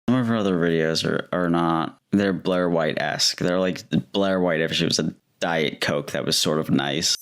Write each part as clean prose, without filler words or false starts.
Some of her other videos are not, they're Blair White-esque. They're like Blair White if she was a Diet Coke that was sort of nice.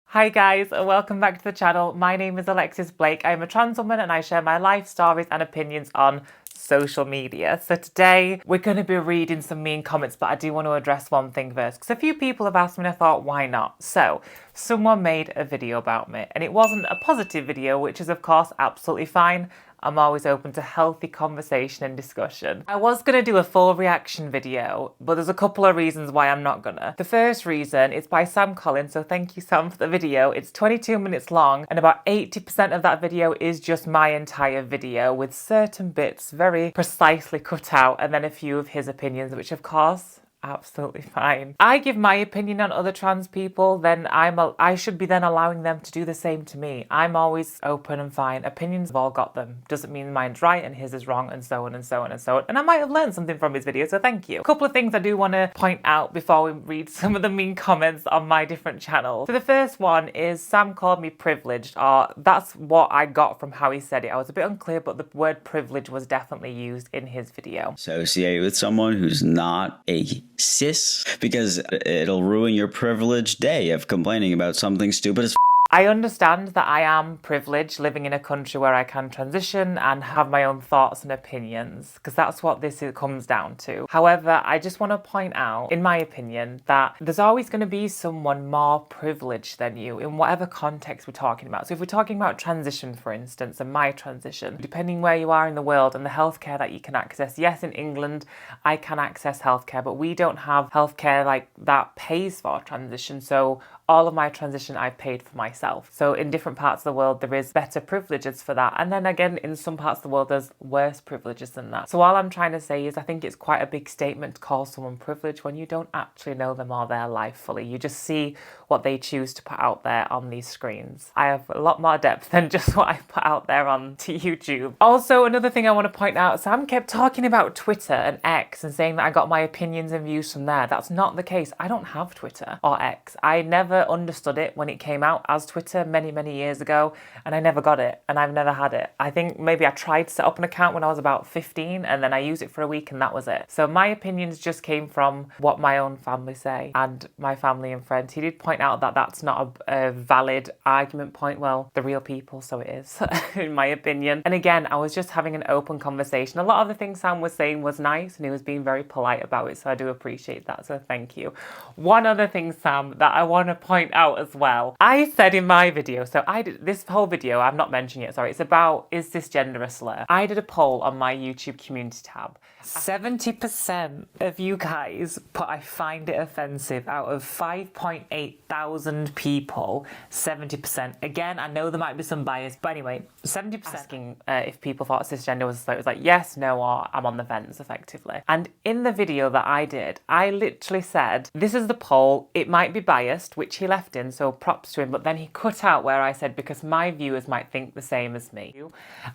Hi guys, and welcome back to the channel. My name is Alexis Blake. I'm a trans woman and I share my life stories and opinions on social media. So today we're going to be reading some mean comments, but I do want to address one thing first because a few people have asked me and I thought, why not? So someone made a video about me and it wasn't a positive video, which is of course absolutely fine. I'm always open to healthy conversation and discussion. I was going to do a full reaction video, but there's a couple of reasons why I'm not gonna. The first reason is by Sam Collins, so thank you Sam for the video. It's 22 minutes long and about 80% of that video is just my entire video with certain bits very precisely cut out and then a few of his opinions, which of course absolutely fine. I give my opinion on other trans people, then I should be then allowing them to do the same to me. I'm always open and fine. Opinions have all got them. Doesn't mean mine's right and his is wrong and so on and so on and so on. And I might have learned something from his video, so thank you. A couple of things I do want to point out before we read some of the mean comments on my different channels. So the first one is Sam called me privileged, or that's what I got from how he said it. I was a bit unclear, but the word privilege was definitely used in his video. Associate with someone who's not a cis, because it'll ruin your privileged day of complaining about something stupid as I understand that I am privileged living in a country where I can transition and have my own thoughts and opinions, because that's what this comes down to. However, I just want to point out, in my opinion, that there's always going to be someone more privileged than you in whatever context we're talking about. So if we're talking about transition, for instance, and my transition, depending where you are in the world and the healthcare that you can access. Yes, in England, I can access healthcare, but we don't have healthcare like that pays for transition. So all of my transition I've paid for myself. So in different parts of the world, there is better privileges for that. And then again, in some parts of the world, there's worse privileges than that. So all I'm trying to say is I think it's quite a big statement to call someone privileged when you don't actually know them or their life fully. You just see what they choose to put out there on these screens. I have a lot more depth than just what I put out there on to YouTube. Also, another thing I want to point out, Sam kept talking about Twitter and X and saying that I got my opinions and views from there. That's not the case. I don't have Twitter or X. I never understood it when it came out as Twitter many years ago, and I never got it and I've never had it. I think maybe I tried to set up an account when I was about 15 and then I used it for a week and that was it. So my opinions just came from what my own family say and my family and friends. He did point out that that's not a valid argument point. Well, the real people, so it is, in my opinion. And again, I was just having an open conversation. A lot of the things Sam was saying was nice and he was being very polite about it, so I do appreciate that, so thank you. One other thing, Sam, that I want to point out as well. I said in my video, so I did this whole video, I'm not mentioning it, sorry, it's about, is cisgender a slur? I did a poll on my YouTube community tab. 70% of you guys put I find it offensive. Out of 5.8 thousand people, 70%. Again, I know there might be some bias, but anyway, 70% asking if people thought cisgender was a slur. It was like yes, no, or I'm on the fence, effectively. And in the video that I did, I literally said, this is the poll, it might be biased, which he left in, so props to him, but then he cut out where I said, because my viewers might think the same as me.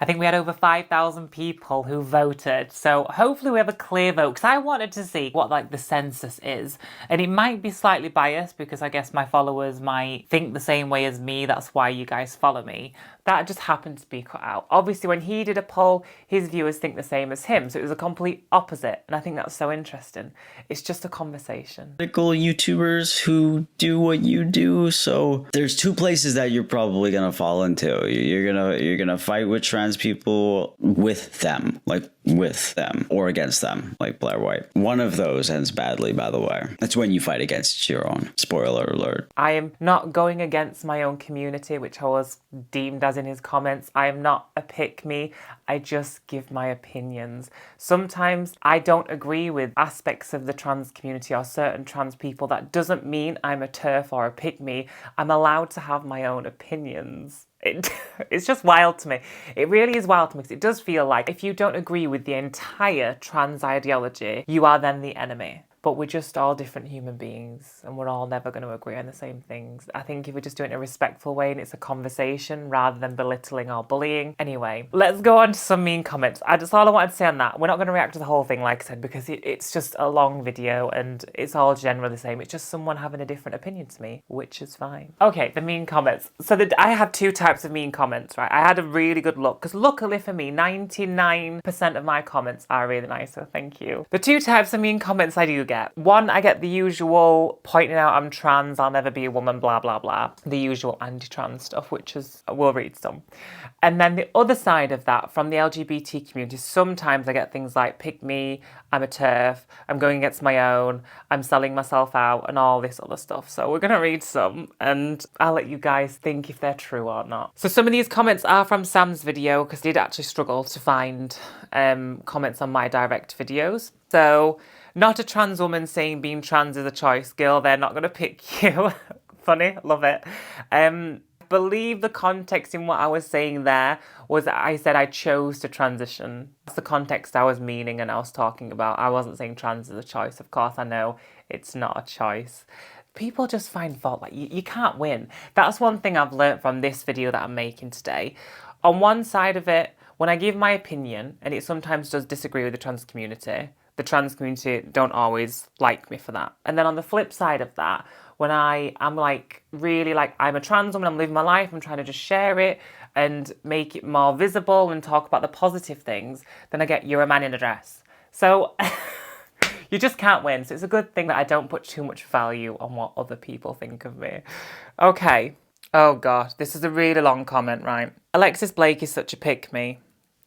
I think we had over 5,000 people who voted, so hopefully we have a clear vote, because I wanted to see what like the census is, and it might be slightly biased because I guess my followers might think the same way as me, that's why you guys follow me. That just happened to be cut out. Obviously when he did a poll, his viewers think the same as him, so it was a complete opposite, and I think that's so interesting. It's just a conversation. YouTubers who do what you do, so there's two places that you're probably gonna fall into. You're gonna fight with trans people with them, or against them, like Blair White. One of those ends badly, by the way. That's when you fight against your own. Spoiler alert. I am not going against my own community, which I was deemed as in his comments. I am not a pick-me. I just give my opinions. Sometimes I don't agree with aspects of the trans community or certain trans people. That doesn't mean I'm a TERF or a pick-me. I'm allowed to have my own opinions. It's just wild to me. It really is wild to me because it does feel like if you don't agree with the entire trans ideology, you are then the enemy. but we're just all different human beings and we're all never going to agree on the same things. I think if we just do it in a respectful way and it's a conversation rather than belittling or bullying. Anyway, let's go on to some mean comments. That's all I wanted to say on that. We're not going to react to the whole thing, like I said, because it's just a long video and it's all generally the same. It's just someone having a different opinion to me, which is fine. Okay, the mean comments. So I have two types of mean comments, right? I had a really good look because luckily for me, 99% of my comments are really nice, so thank you. The two types of mean comments I do get. One, I get the usual pointing out I'm trans, I'll never be a woman, blah, blah, blah. The usual anti-trans stuff, which is, we'll read some. And then the other side of that, from the LGBT community, sometimes I get things like, pick me, I'm a TERF, I'm going against my own, I'm selling myself out, and all this other stuff. So we're going to read some, and I'll let you guys think if they're true or not. So some of these comments are from Sam's video, because I did actually struggle to find comments on my direct videos. So, not a trans woman saying being trans is a choice. Girl, they're not going to pick you. Funny, love it. Believe the context in what I was saying there was that I said I chose to transition. That's the context I was meaning and I was talking about. I wasn't saying trans is a choice. Of course, I know it's not a choice. People just find fault. Like, you can't win. That's one thing I've learned from this video that I'm making today. On one side of it, when I give my opinion, and it sometimes does disagree with the trans community don't always like me for that. And then on the flip side of that, when I'm like, really like, I'm a trans woman, I'm living my life, I'm trying to just share it and make it more visible and talk about the positive things, then I get, you're a man in a dress. So you just can't win. So it's a good thing that I don't put too much value on what other people think of me. Okay. Oh God, this is a really long comment, right? Alexis Blake is such a pick-me.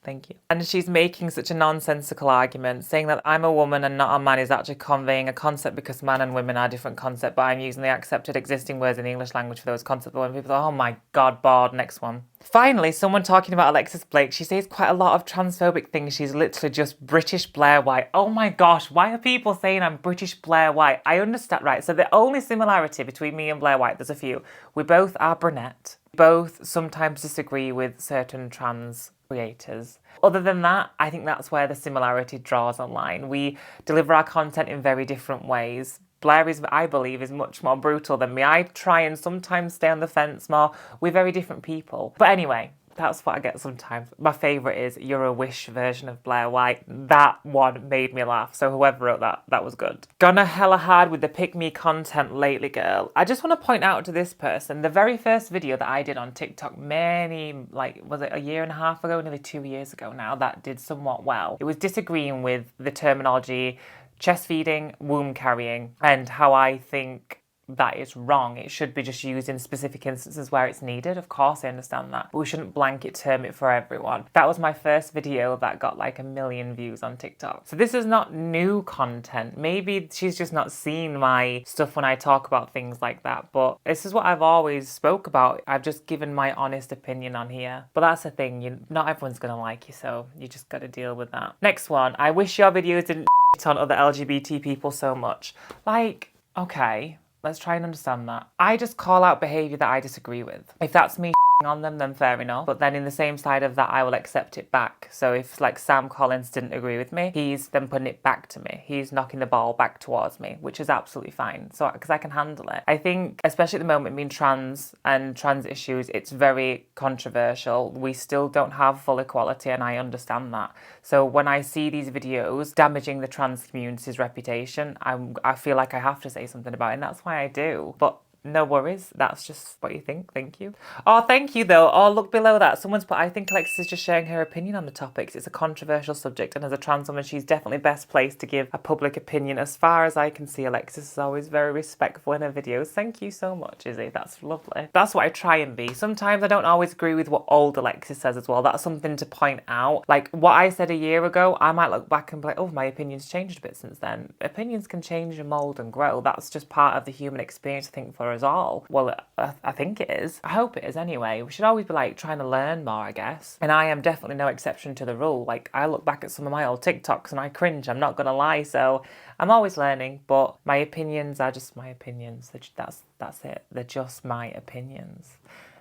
Thank you. And she's making such a nonsensical argument, saying that I'm a woman and not a man is actually conveying a concept because man and women are different concepts, but I'm using the accepted existing words in the English language for those concepts. When people are, oh my God, bored, next one. Finally, someone talking about Alexis Blake, she says quite a lot of transphobic things. She's literally just British Blair White. Oh my gosh, why are people saying I'm British Blair White? I understand, right? So the only similarity between me and Blair White, there's a few. We both are brunette. Both sometimes disagree with certain trans creators. Other than that, I think that's where the similarity draws a line. We deliver our content in very different ways. Blair is, I believe, is much more brutal than me. I try and sometimes stay on the fence more. We're very different people. But anyway, that's what I get sometimes. My favourite is You're a Wish version of Blair White. That one made me laugh. So whoever wrote that, that was good. Gone hella hard with the pick me content lately, girl. I just want to point out to this person, the very first video that I did on TikTok was it a year and a half ago, nearly 2 years ago now, that did somewhat well. It was disagreeing with the terminology chest feeding, womb carrying, and how I think that is wrong. It should be just used in specific instances where it's needed. Of course, I understand that. But we shouldn't blanket term it for everyone. That was my first video that got like 1 million views on TikTok. So this is not new content. Maybe she's just not seen my stuff when I talk about things like that. But this is what I've always spoke about. I've just given my honest opinion on here. But that's the thing. Not everyone's going to like you, so you just got to deal with that. Next one. I wish your videos didn't on other LGBT people so much. Like, okay. Let's try and understand that. I just call out behaviour that I disagree with. If that's me on them, then fair enough. But then in the same side of that, I will accept it back. So if like Sam Collins didn't agree with me, he's then putting it back to me. He's knocking the ball back towards me, which is absolutely fine. So because I can handle it. I think, especially at the moment, being trans and trans issues, it's very controversial. We still don't have full equality, and I understand that. So when I see these videos damaging the trans community's reputation, I feel like I have to say something about it, and that's why I do. But no worries, that's just what you think. Thank you. Oh, thank you though. Oh, look below that. Someone's put, I think Alexis is just sharing her opinion on the topics. It's a controversial subject, and as a trans woman, she's definitely best placed to give a public opinion. As far as I can see, Alexis is always very respectful in her videos. Thank you so much, Izzy. That's lovely. That's what I try and be. Sometimes I don't always agree with what old Alexis says as well. That's something to point out. Like what I said a year ago, I might look back and be like, oh, my opinion's changed a bit since then. Opinions can change and mould and grow. That's just part of the human experience, I think, for us all. Well, I think it is. I hope it is anyway. We should always be like trying to learn more, I guess. And I am definitely no exception to the rule. Like I look back at some of my old TikToks and I cringe, I'm not gonna lie. So I'm always learning, but my opinions are just my opinions. That's it. They're just my opinions.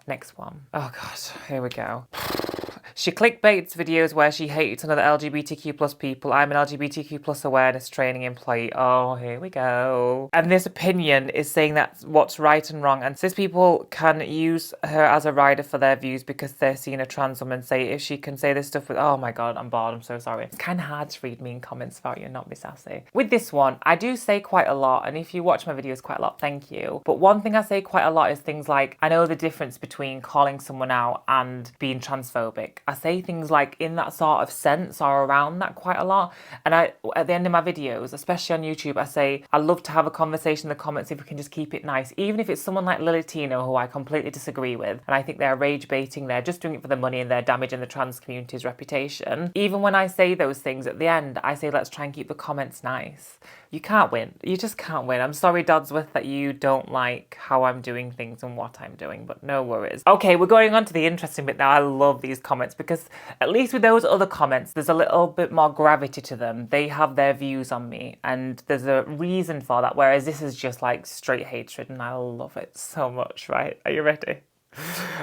Next one. Oh God, here we go. She clickbaits videos where she hates on other LGBTQ plus people. I'm an LGBTQ plus awareness training employee. Oh, here we go. And this opinion is saying that's what's right and wrong. And cis people can use her as a rider for their views because they're seeing a trans woman say if she can say this stuff with, oh my God, I'm bored, I'm so sorry. It's kind of hard to read mean comments about you and not be sassy. With this one, I do say quite a lot. And if you watch my videos quite a lot, thank you. But one thing I say quite a lot is things like, I know the difference between calling someone out and being transphobic. I say things like in that sort of sense or around that quite a lot. And at the end of my videos, especially on YouTube, I say, I love to have a conversation in the comments if we can just keep it nice. Even if it's someone like Lily Tino, who I completely disagree with, and I think they're rage baiting, they're just doing it for the money and they're damaging the trans community's reputation. Even when I say those things at the end, I say, let's try and keep the comments nice. You can't win. You just can't win. I'm sorry, Dodsworth, that you don't like how I'm doing things and what I'm doing, but no worries. Okay, we're going on to the interesting bit now. I love these comments because at least with those other comments, there's a little bit more gravity to them. They have their views on me and there's a reason for that, whereas this is just like straight hatred and I love it so much, right? Are you ready?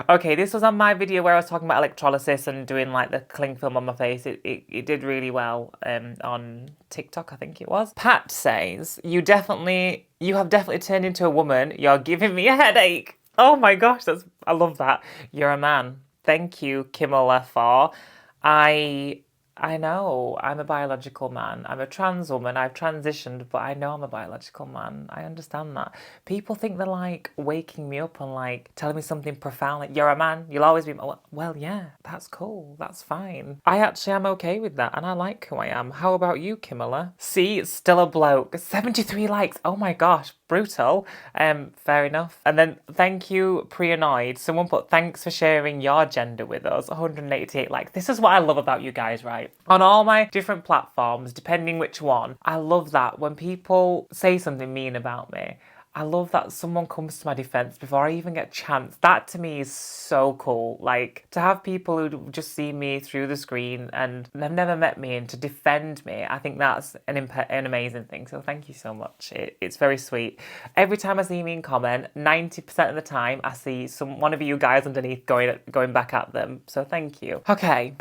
Okay, this was on my video where I was talking about electrolysis and doing like the cling film on my face. It did really well on TikTok, I think it was. Pat says, you have definitely turned into a woman. You're giving me a headache. Oh my gosh, I love that. You're a man. Thank you, Kimala, for. I know I'm a biological man. I'm a trans woman. I've transitioned, but I know I'm a biological man. I understand that. People think they're like waking me up and like telling me something profound. Like, you're a man. You'll always be. Well, yeah, that's cool. That's fine. I actually am okay with that and I like who I am. How about you, Kimala? See, it's still a bloke. 73 likes. Oh my gosh. Brutal. Fair enough. And then thank you, Pre-Annoyed. Someone put, thanks for sharing your gender with us. 188 likes. This is what I love about you guys, right? On all my different platforms, depending which one, I love that when people say something mean about me. I love that someone comes to my defense before I even get a chance. That to me is so cool. Like, to have people who just see me through the screen and have never met me and to defend me, I think that's an amazing thing. So thank you so much. It's very sweet. Every time I see a mean comment, 90% of the time I see one of you guys underneath going back at them. So thank you. Okay.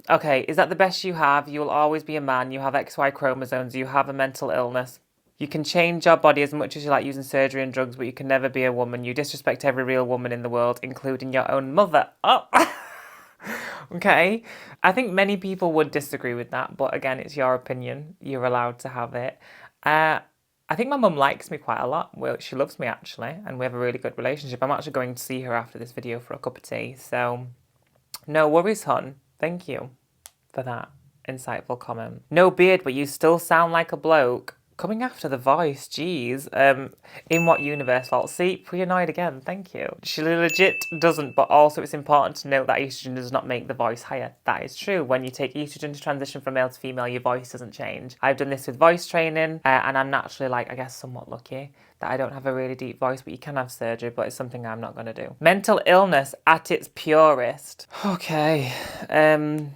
Okay. Is that the best you have? You will always be a man. You have XY chromosomes. You have a mental illness. You can change your body as much as you like using surgery and drugs, but you can never be a woman. You disrespect every real woman in the world, including your own mother. Oh, okay. I think many people would disagree with that, but again, it's your opinion. You're allowed to have it. I think my mum likes me quite a lot. Well, she loves me actually, and we have a really good relationship. I'm actually going to see her after this video for a cup of tea. So, no worries, hon. Thank you for that insightful comment. No beard, but you still sound like a bloke. Coming after the voice, geez. In what universe fault? See, Pre-Annoyed again, thank you. She legit doesn't, but also it's important to note that estrogen does not make the voice higher. That is true. When you take estrogen to transition from male to female, your voice doesn't change. I've done this with voice training, and I'm naturally, like, I guess somewhat lucky that I don't have a really deep voice, but you can have surgery, but it's something I'm not going to do. Mental illness at its purest. Okay.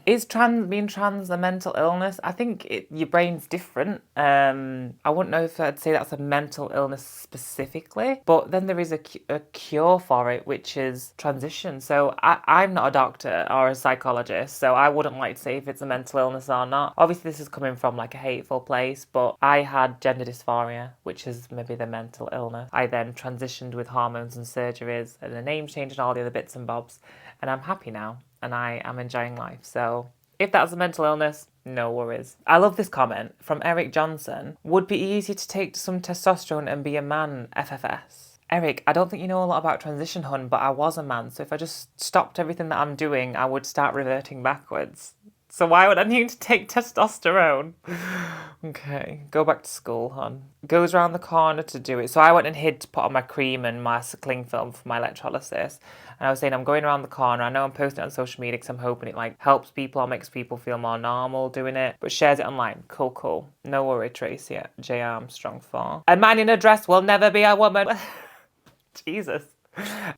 Is being trans a mental illness? I think your brain's different. I wouldn't know if I'd say that's a mental illness specifically, but then there is a cure for it, which is transition. So I'm not a doctor or a psychologist, so I wouldn't like to say if it's a mental illness or not. Obviously, this is coming from like a hateful place, but I had gender dysphoria, which is maybe the mental illness. I then transitioned with hormones and surgeries and a name change and all the other bits and bobs, and I'm happy now and I am enjoying life. So if that's a mental illness, no worries. I love this comment from Eric Johnson. Would be easy to take some testosterone and be a man, FFS. Eric, I don't think you know a lot about transition, hun, but I was a man, so if I just stopped everything that I'm doing, I would start reverting backwards. So why would I need to take testosterone? Okay, go back to school, hon. Goes around the corner to do it. So I went and hid to put on my cream and my cling film for my electrolysis. And I was saying I'm going around the corner. I know I'm posting it on social media because I'm hoping it like helps people or makes people feel more normal doing it. But shares it online. Cool, cool. No worry, Tracy. J. Armstrong 4. A man in a dress will never be a woman. Jesus.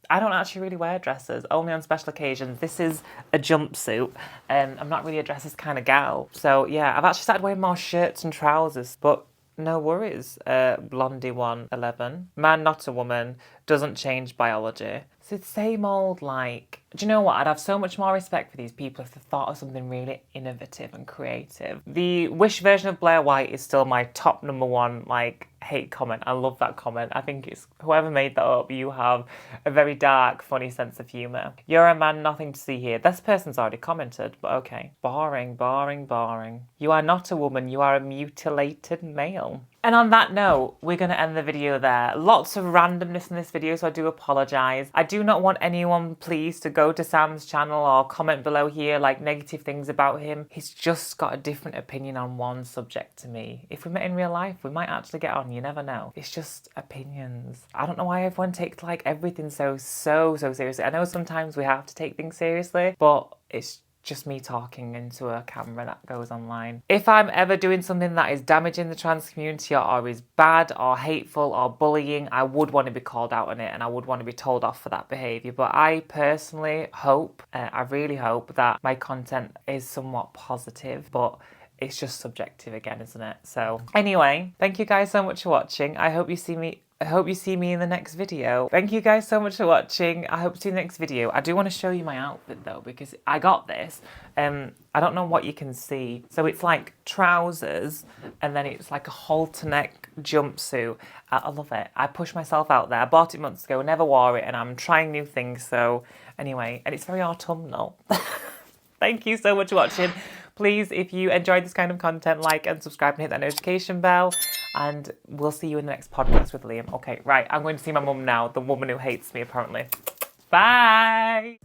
I don't actually really wear dresses, only on special occasions. This is a jumpsuit, and I'm not really a dresses kind of gal. So yeah, I've actually started wearing more shirts and trousers, but no worries. Blondie 111. Man, not a woman. Doesn't change biology. So it's the same old, like, Do you know what? I'd have so much more respect for these people if they thought of something really innovative and creative. The Wish version of Blair White is still my top number one, like, hate comment. I love that comment. I think it's whoever made that up, you have a very dark, funny sense of humour. You're a man, nothing to see here. This person's already commented, but okay. Boring, boring, boring. You are not a woman, you are a mutilated male. And on that note, we're going to end the video there. Lots of randomness in this video, so I do apologise. I do not want anyone, please, to go to Sam's channel or comment below here, like, negative things about him. He's just got a different opinion on one subject to me. If we met in real life, we might actually get on, you never know. It's just opinions. I don't know why everyone takes, like, everything so seriously. I know sometimes we have to take things seriously, but it's just me talking into a camera that goes online. If I'm ever doing something that is damaging the trans community or is bad or hateful or bullying, I would want to be called out on it and I would want to be told off for that behaviour. But I personally hope, I really hope that my content is somewhat positive, but it's just subjective again, isn't it? So anyway, thank you guys so much for watching. I hope you see me in the next video. Thank you guys so much for watching. I hope to see you in the next video. I do want to show you my outfit though, because I got this. I don't know what you can see. So it's like trousers and then it's like a halter neck jumpsuit. I love it. I pushed myself out there. I bought it months ago, never wore it, and I'm trying new things. So anyway, and it's very autumnal. Thank you so much for watching. Please, if you enjoyed this kind of content, like and subscribe and hit that notification bell. And we'll see you in the next podcast with Liam. Okay, right, I'm going to see my mum now, the woman who hates me apparently. Bye!